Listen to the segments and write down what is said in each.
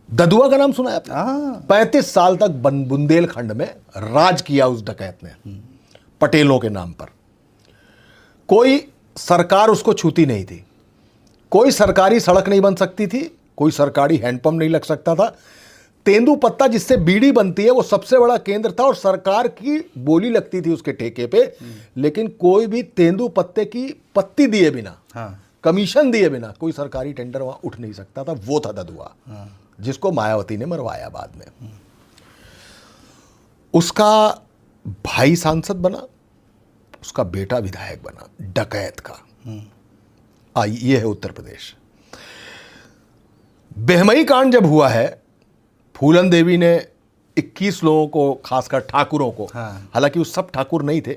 ददुआ का नाम सुना है आपने? हाँ। 35 साल तक बुंदेलखंड में राज किया उस डकैत ने, पटेलों के नाम पर। कोई सरकार उसको छूती नहीं थी, कोई सरकारी सड़क नहीं बन सकती थी, कोई सरकारी हैंडपंप नहीं लग सकता था। तेंदुपत्ता जिससे बीड़ी बनती है वो सबसे बड़ा केंद्र था और सरकार की बोली लगती थी उसके ठेके पे, लेकिन कोई भी तेंदुपत्ते की पत्ती दिए बिना, कमीशन दिए बिना कोई सरकारी टेंडर वहां उठ नहीं सकता था। वो था ददुआ, जिसको मायावती ने मरवाया बाद में। उसका भाई सांसद बना, उसका बेटा विधायक बना, डकैत का। ये है उत्तर प्रदेश। बेहमई कांड जब हुआ है, फूलन देवी ने 21 लोगों को, खासकर ठाकुरों को, हालांकि वो सब ठाकुर नहीं थे,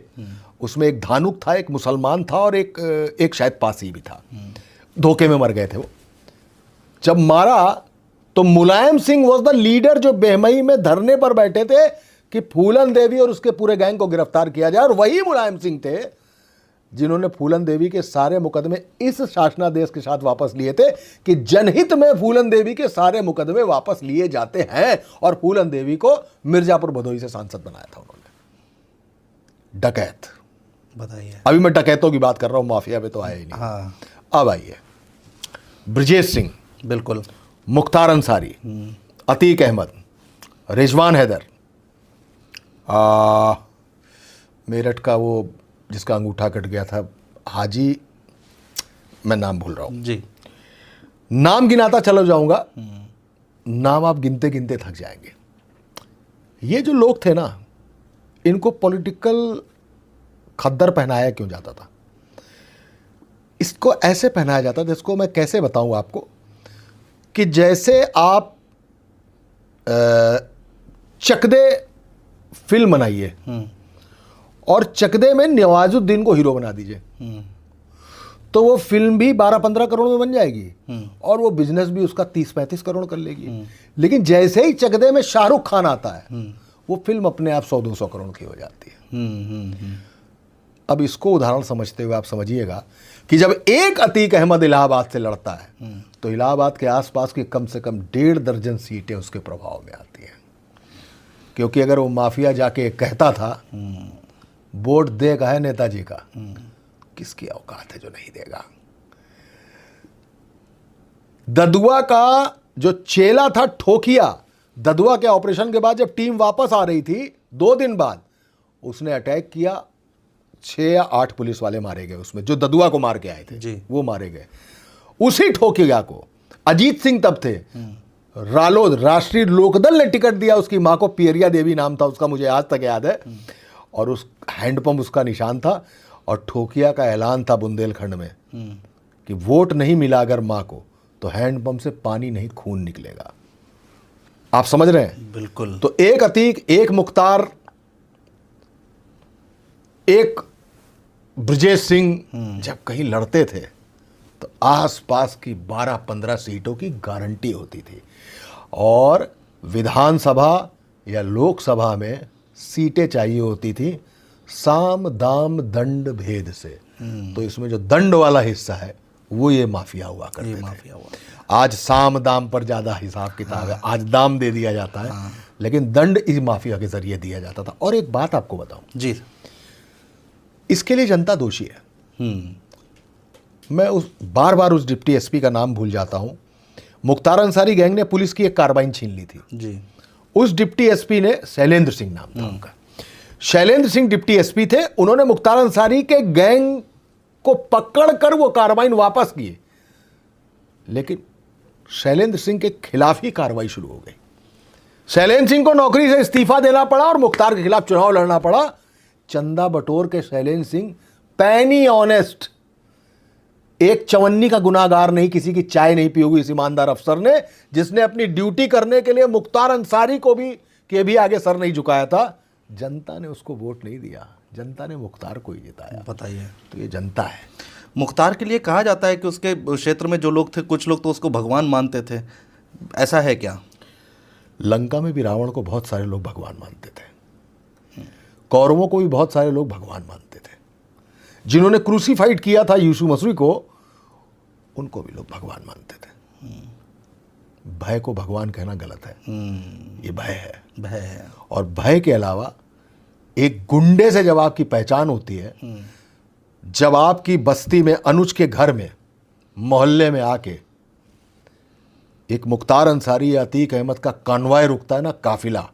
उसमें एक धानुक था, एक मुसलमान था और एक शायद पासी भी था, धोखे में मर गए थे वो। जब मारा तो Mulayam Singh was the leader, जो बेहमई में धरने पर बैठे थे कि फूलन देवी और उसके पूरे गैंग को गिरफ्तार किया जाए। और वही मुलायम सिंह थे जिन्होंने फूलन देवी के सारे मुकदमे इस शासनादेश के साथ वापस लिए थे कि जनहित में फूलन देवी के सारे मुकदमे वापस लिए जाते हैं, और फूलन देवी को मिर्जापुर भदोही से सांसद बनाया था उन्होंने। डकैत, बताइए। अभी मैं डकैतों की बात कर रहा हूं, माफिया पे तो आया ही नहीं। हाँ। अब आइए, ब्रजेश सिंह, बिल्कुल, मुख्तार अंसारी, अतीक अहमद, रिजवान हैदर, मेरठ का वो जिसका अंगूठा कट गया था, हाजी, मैं नाम भूल रहा हूं जी, नाम गिनाता चला जाऊंगा, नाम आप गिनते गिनते थक जाएंगे। ये जो लोग थे ना, इनको पॉलिटिकल खद्दर पहनाया क्यों जाता था? इसको ऐसे पहनाया जाता था, इसको मैं कैसे बताऊं आपको, कि जैसे आप चकदे फिल्म बनाइए और चकदे में नवाजुद्दीन को हीरो बना दीजिए, तो वो फिल्म भी 12-15 करोड़ में बन जाएगी और वो बिजनेस भी उसका 30-35 करोड़ कर लेगी। लेकिन जैसे ही चकदे में शाहरुख खान आता है, वो फिल्म अपने आप 100-200 करोड़ की हो जाती है। अब इसको उदाहरण समझते हुए आप समझिएगा कि जब एक अतीक अहमद इलाहाबाद से लड़ता है, तो इलाहाबाद के आसपास की कम से कम 1.5 दर्जन सीटें उसके प्रभाव में आती हैं। क्योंकि अगर वो माफिया जाके कहता था वोट देगा है नेताजी का, किसकी औकात है जो नहीं देगा। ददुआ का जो चेला था ठोकिया, ददुआ के ऑपरेशन के बाद जब टीम वापस आ रही थी 2 दिन बाद, उसने अटैक किया, 6 या 8 पुलिस वाले मारे गए उसमें, जो ददुआ को मार के आए थे जी। वो मारे गए। उसी ठोकिया को अजीत सिंह तब थे, रालोद, राष्ट्रीय लोकदल ने टिकट दिया, उसकी मां को पियरिया देवी नाम था उसका, मुझे आज तक याद है, और उस हैंडपंप उसका निशान था। और ठोकिया का ऐलान था बुंदेलखंड में कि वोट नहीं मिला अगर मां को, तो हैंडपंप से पानी नहीं खून निकलेगा। आप समझ रहे हैं? बिल्कुल। तो एक अतीक, एक मुख्तार, एक ब्रजेश सिंह जब कहीं लड़ते थे तो आसपास की 12-15 सीटों की गारंटी होती थी, और विधानसभा या लोकसभा में सीटें चाहिए होती थी साम दाम दंड भेद से। तो इसमें जो दंड वाला हिस्सा है वो ये माफिया हुआ करते थे। आज साम दाम पर ज्यादा हिसाब किताब है, आज दाम दे दिया जाता है, लेकिन दंड इस माफिया के जरिए दिया जाता था। और एक बात आपको बताऊं जी, इसके लिए जनता दोषी है। मैं बार बार उस डिप्टी एसपी का नाम भूल जाता हूं। मुख्तार अंसारी गैंग ने पुलिस की एक कार्बाइन छीन ली थी जी। उस डिप्टी एसपी ने, शैलेंद्र सिंह नाम था उनका, शैलेंद्र सिंह डिप्टी एसपी थे, उन्होंने मुख्तार अंसारी के गैंग को पकड़कर वो कार्बाइन वापस किए, लेकिन शैलेंद्र सिंह के खिलाफ ही कार्रवाई शुरू हो गई। शैलेंद्र सिंह को नौकरी से इस्तीफा देना पड़ा और मुख्तार के खिलाफ चुनाव लड़ना पड़ा। चंदा बटोर के शैलेंद्र सिंह पैनी ऑनेस्ट, एक चवन्नी का गुनाहगार नहीं, किसी की चाय नहीं पी होगी इस ईमानदार अफसर ने, जिसने अपनी ड्यूटी करने के लिए मुख्तार अंसारी को भी आगे सर नहीं झुकाया था। जनता ने उसको वोट नहीं दिया, जनता ने मुख्तार को ही जिताया। बताइए। तो ये जनता है। मुख्तार के लिए कहा जाता है कि उसके क्षेत्र में जो लोग थे, कुछ लोग तो उसको भगवान मानते थे, ऐसा है क्या? लंका में भी रावण को बहुत सारे लोग भगवान मानते थे, कौरवों को भी बहुत सारे लोग भगवान मानते थे, जिन्होंने क्रूसीफाइड किया था यीशु मसीह को, उनको भी लोग भगवान मानते थे। भय को भगवान कहना गलत है, ये भय है। भय है। और भय के अलावा एक गुंडे से जब आपकी पहचान होती है, जब आपकी बस्ती में, अनुज के घर में, मोहल्ले में आके एक मुख्तार अंसारी या अतीक अहमद का कॉन्वॉय रुकता है ना, काफिला,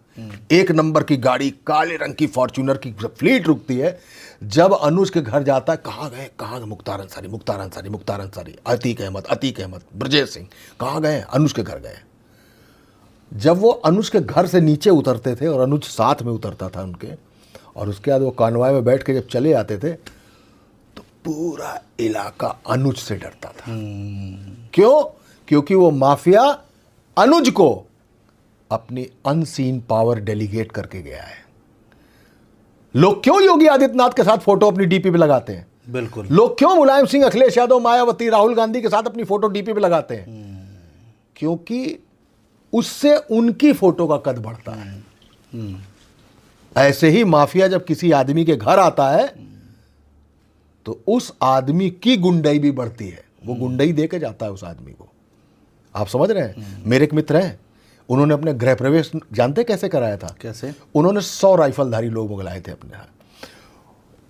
एक नंबर की गाड़ी, काले रंग की फॉर्च्यूनर की फ्लीट रुकती है, जब अनुज के घर जाता है, कहाँ गए मुख्तार अंसारी, मुख्तार अंसारी, मुख्तार अंसारी, अतीक अहमद, ब्रजेश सिंह, कहाँ गए? अनुज के घर गए। जब वो अनुज के घर से नीचे उतरते थे और अनुज साथ में उतरता था उनके, और उसके बाद वो कॉन्वॉय में बैठ के जब चले आते थे, तो पूरा इलाका अनुज से डरता था। क्यों? क्योंकि वो माफिया अनुज को अपनी अनसीन पावर डेलीगेट करके गया है। लोग क्यों योगी आदित्यनाथ के साथ फोटो अपनी डीपी पे लगाते हैं? बिल्कुल। लोग क्यों मुलायम सिंह, अखिलेश यादव, मायावती, राहुल गांधी के साथ अपनी फोटो डीपी पे लगाते हैं? क्योंकि उससे उनकी फोटो का कद बढ़ता है। ऐसे ही माफिया जब किसी आदमी के घर आता है तो उस आदमी की गुंडई भी बढ़ती है, वो गुंडई दे के जाता है उस आदमी को। आप समझ रहे हैं? मेरे एक मित्र हैं, उन्होंने अपने गृह प्रवेश जानते कैसे कराया था? कैसे? उन्होंने 100 राइफलधारी लोग बुलाए थे अपने यहाँ,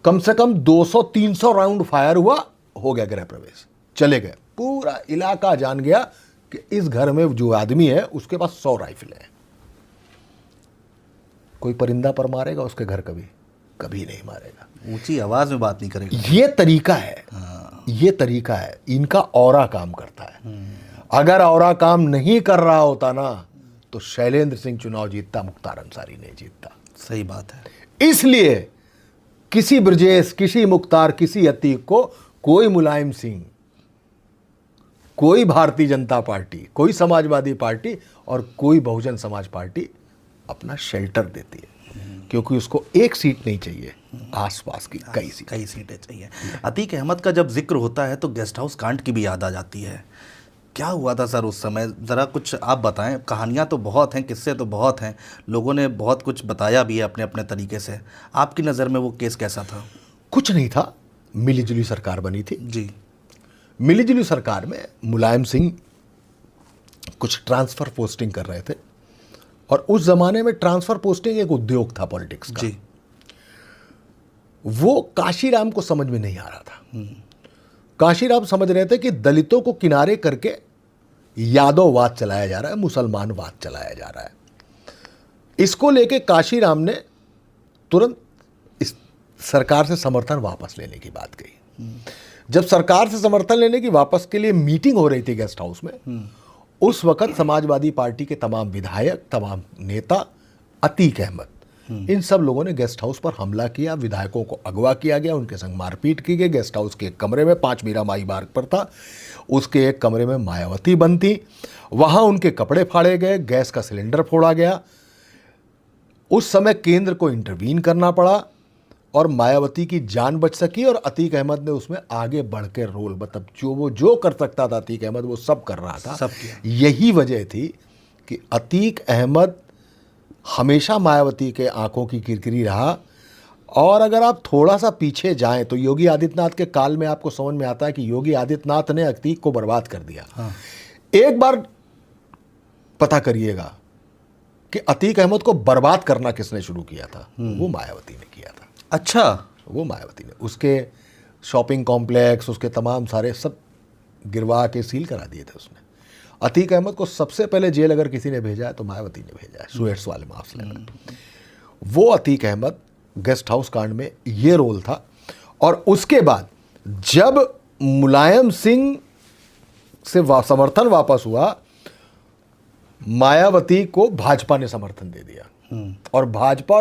कम से कम 200-300 राउंड फायर हुआ, हो गया गृह प्रवेश, चले गए। पूरा इलाका जान गया कि इस घर में जो आदमी है उसके पास 100 राइफल है। कोई परिंदा पर मारेगा उसके घर? कभी कभी नहीं मारेगा। ऊंची आवाज में बात नहीं करेगा। ये तरीका है। ये तरीका है, इनका ऑरा काम करता है। अगर ऑरा काम नहीं कर रहा होता ना, तो शैलेंद्र सिंह चुनाव जीतता, मुख्तार अंसारी नहीं जीतता। सही बात है। इसलिए किसी ब्रजेश, किसी मुख्तार, किसी अतीक को कोई मुलायम सिंह, कोई भारतीय जनता पार्टी, कोई समाजवादी पार्टी और कोई बहुजन समाज पार्टी अपना शेल्टर देती है, क्योंकि उसको एक सीट नहीं चाहिए, आसपास की कई सीटें चाहिए। अतीक अहमद का जब जिक्र होता है तो गेस्ट हाउस कांड की भी याद आ जाती है। क्या हुआ था सर उस समय? ज़रा कुछ आप बताएं। कहानियाँ तो बहुत हैं, किस्से तो बहुत हैं, लोगों ने बहुत कुछ बताया भी है अपने अपने तरीके से। आपकी नज़र में वो केस कैसा था? कुछ नहीं था, मिलीजुली सरकार बनी थी जी। मिलीजुली सरकार में मुलायम सिंह कुछ ट्रांसफ़र पोस्टिंग कर रहे थे, और उस ज़माने में ट्रांसफ़र पोस्टिंग एक उद्योग था पॉलिटिक्स का। जी। वो काशीराम को समझ में नहीं आ रहा था। काशीराम समझ रहे थे कि दलितों को किनारे करके यादववाद चलाया जा रहा है, मुसलमानवाद चलाया जा रहा है। इसको लेके काशीराम ने तुरंत इस सरकार से समर्थन वापस लेने की बात कही। जब सरकार से समर्थन लेने की वापस के लिए मीटिंग हो रही थी गेस्ट हाउस में, उस वक्त समाजवादी पार्टी के तमाम विधायक, तमाम नेता, अतीक अहमद, इन सब लोगों ने गेस्ट हाउस पर हमला किया। विधायकों को अगवा किया गया, उनके संग मारपीट की गई। गेस्ट हाउस के एक कमरे में 5 मीरा माई मार्ग पर था, उसके एक कमरे में मायावती बंद थी, वहां उनके कपड़े फाड़े गए, गैस का सिलेंडर फोड़ा गया। उस समय केंद्र को इंटरवीन करना पड़ा और मायावती की जान बच सकी, और अतीक अहमद ने उसमें आगे बढ़ के रोल, मतलब जो कर सकता था अतीक अहमद वो सब कर रहा था। सब किया। यही वजह थी कि अतीक अहमद हमेशा मायावती के आंखों की किरकिरी रहा। और अगर आप थोड़ा सा पीछे जाएं तो योगी आदित्यनाथ के काल में आपको समझ में आता है कि योगी आदित्यनाथ ने अतीक को बर्बाद कर दिया। एक बार पता करिएगा कि अतीक अहमद को बर्बाद करना किसने शुरू किया था? वो मायावती ने किया था। अच्छा। वो मायावती ने उसके शॉपिंग कॉम्प्लेक्स, उसके तमाम सारे सब गिरवा के सील करा दिए थे उसने। अतीक अहमद को सबसे पहले जेल अगर किसी ने भेजा है तो मायावती ने भेजा है, सुएट्स वाले मामले में। वो अतीक अहमद गेस्ट हाउस कांड में ये रोल था। और उसके बाद जब मुलायम सिंह से समर्थन वापस हुआ, मायावती को भाजपा ने समर्थन दे दिया, और भाजपा